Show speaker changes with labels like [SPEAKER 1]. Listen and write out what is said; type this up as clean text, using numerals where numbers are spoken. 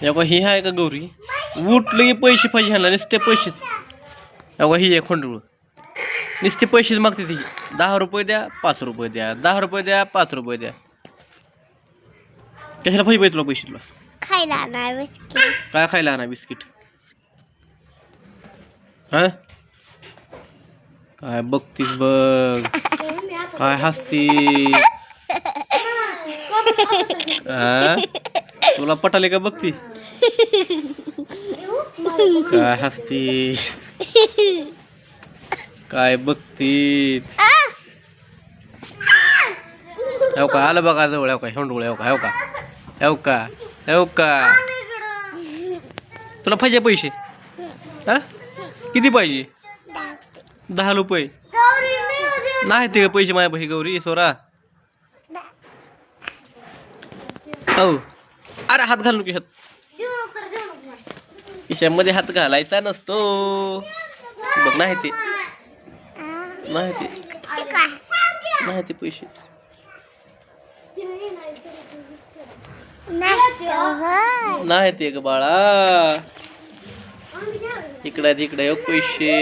[SPEAKER 1] एवढा ही आहे का गौरी उठलं की पैसे पाहिजे ह्याला नुसते पैसेच. एवढा ही आहे खोंडूळ नुसते पैसेच मागते ती. 10 रुपये द्या 5 रुपये द्या 10 रुपये द्या 5 रुपये द्या. कशाला पाहिजे तुला पैसे तुला
[SPEAKER 2] खायला नाही
[SPEAKER 1] काय खायला आणा बिस्किट. हा काय बघतीस बघ काय हसती. तुला पटाले का बघती काय हसती काय बघती. हो का आलं बघा जवळ. हो का हेंडोळ. हो का हो का हो का हो का तुला पाहिजे पैसे हा किती पाहिजे 10 रुपये नाही ते पैसे माझ्या पैसे गौरी सोरा. हो अरे हात घालून खिशामध्ये हात घालायचा नसतो बघ. नाही ते नाही ते नाही ते पैसे नाही ते ग बाळा. इकडे तिकडे पैसे